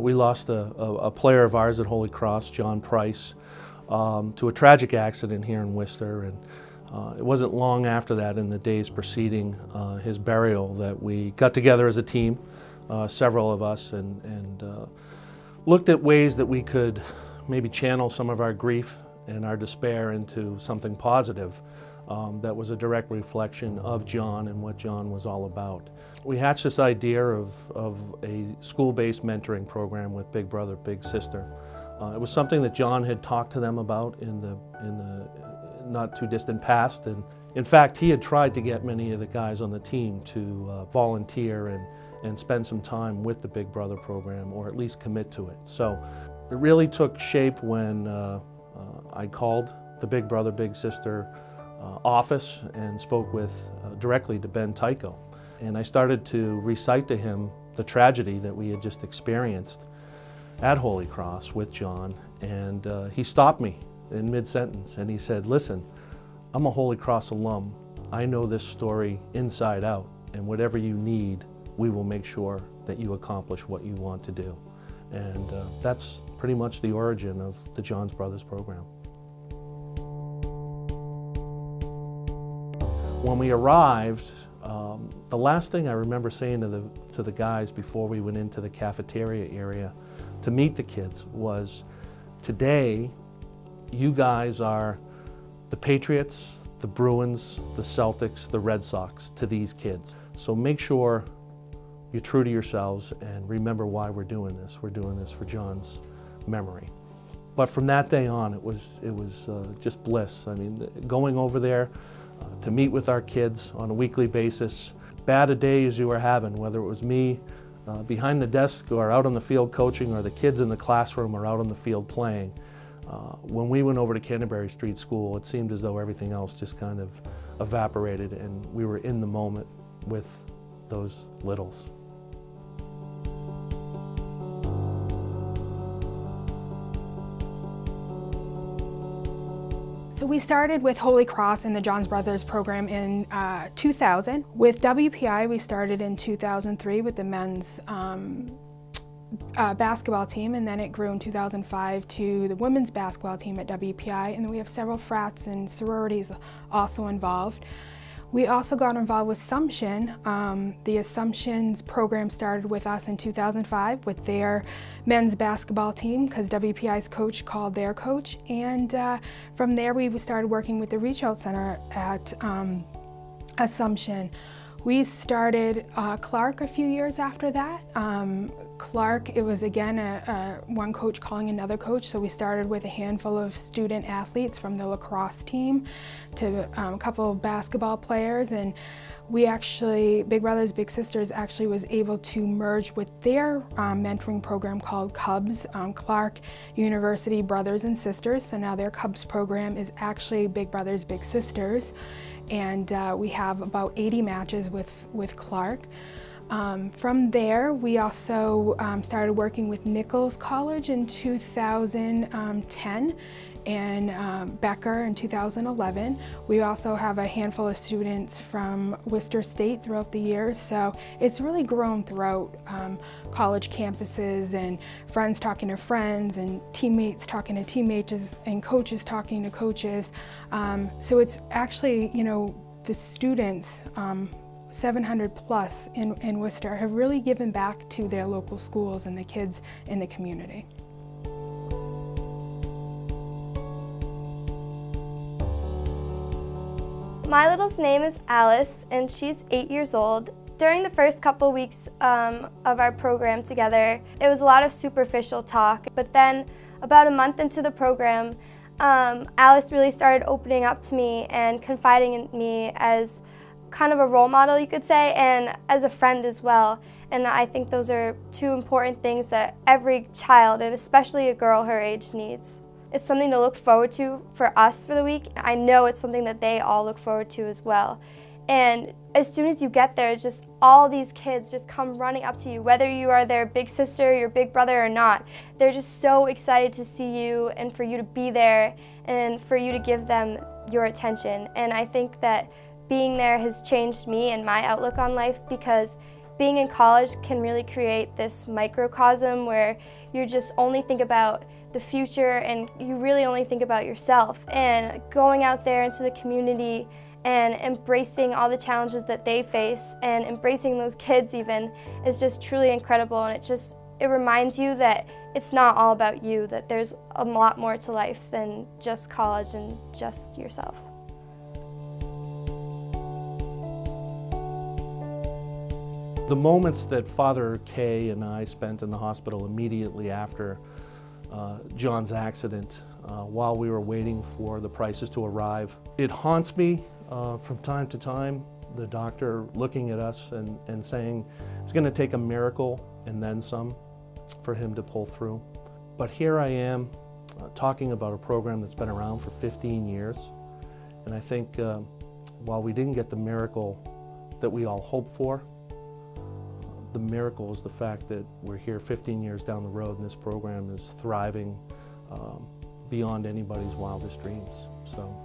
We lost a player of ours at Holy Cross, John Price, to a tragic accident here in Worcester. And it wasn't long after that, in the days preceding his burial, that we got together as a team, several of us, and looked at ways that we could maybe channel some of our grief and our despair into something positive that was a direct reflection of John and what John was all about. We hatched this idea of a school-based mentoring program with Big Brother, Big Sister. It was something that John had talked to them about in the not too distant past, and in fact he had tried to get many of the guys on the team to volunteer and spend some time with the Big Brother program, or at least commit to it. So it really took shape when I called the Big Brother, Big Sister office and spoke with directly to Ben Tycho. And I started to recite to him the tragedy that we had just experienced at Holy Cross with John. And he stopped me in mid-sentence and he said, "Listen, I'm a Holy Cross alum. I know this story inside out, and whatever you need, we will make sure that you accomplish what you want to do." And that's pretty much the origin of the Johns Brothers program. When we arrived, the last thing I remember saying to the guys before we went into the cafeteria area to meet the kids was, "Today, you guys are the Patriots, the Bruins, the Celtics, the Red Sox to these kids. So make sure you're true to yourselves and remember why we're doing this. We're doing this for John's memory." But from that day on, it was just bliss. I mean, going over there to meet with our kids on a weekly basis, bad a day as you were having, whether it was me behind the desk or out on the field coaching, or the kids in the classroom or out on the field playing, when we went over to Canterbury Street School, it seemed as though everything else just kind of evaporated and we were in the moment with those littles. So we started with Holy Cross and the Johns Brothers program in 2000. With WPI, we started in 2003 with the men's basketball team, and then it grew in 2005 to the women's basketball team at WPI, and then we have several frats and sororities also involved. We also got involved with Assumption. The Assumption's program started with us in 2005 with their men's basketball team, because WPI's coach called their coach. And from there we started working with the Reach Out Center at Assumption. We started Clark a few years after that. Clark, it was again one coach calling another coach, so we started with a handful of student athletes from the lacrosse team to a couple of basketball players, and we actually, Big Brothers Big Sisters actually was able to merge with their mentoring program called Cubs, Clark University Brothers and Sisters. So now their Cubs program is actually Big Brothers Big Sisters, and we have about 80 matches with Clark. From there, we also started working with Nichols College in 2010 and Becker in 2011. We also have a handful of students from Worcester State throughout the years, so it's really grown throughout college campuses, and friends talking to friends and teammates talking to teammates and coaches talking to coaches. So it's actually, you know, the students, 700 plus in Worcester, have really given back to their local schools and the kids in the community. My little's name is Alice, and she's 8 years old. During the first couple weeks of our program together, it was a lot of superficial talk, but then about a month into the program, Alice really started opening up to me and confiding in me as kind of a role model, you could say, and as a friend as well. And I think those are two important things that every child, and especially a girl her age, needs. It's something to look forward to for us for the week. I know it's something that they all look forward to as well. And as soon as you get there, just all these kids just come running up to you, whether you are their big sister, your big brother or not. They're just so excited to see you and for you to be there and for you to give them your attention. And I think that being there has changed me and my outlook on life, because being in college can really create this microcosm where you just only think about the future and you really only think about yourself. And going out there into the community and embracing all the challenges that they face and embracing those kids even is just truly incredible. And it reminds you that it's not all about you, that there's a lot more to life than just college and just yourself. The moments that Father Kay and I spent in the hospital immediately after John's accident, while we were waiting for the Prices to arrive, it haunts me from time to time. The doctor looking at us and saying it's going to take a miracle and then some for him to pull through. But here I am talking about a program that's been around for 15 years. And I think while we didn't get the miracle that we all hoped for, the miracle is the fact that we're here 15 years down the road and this program is thriving beyond anybody's wildest dreams. So.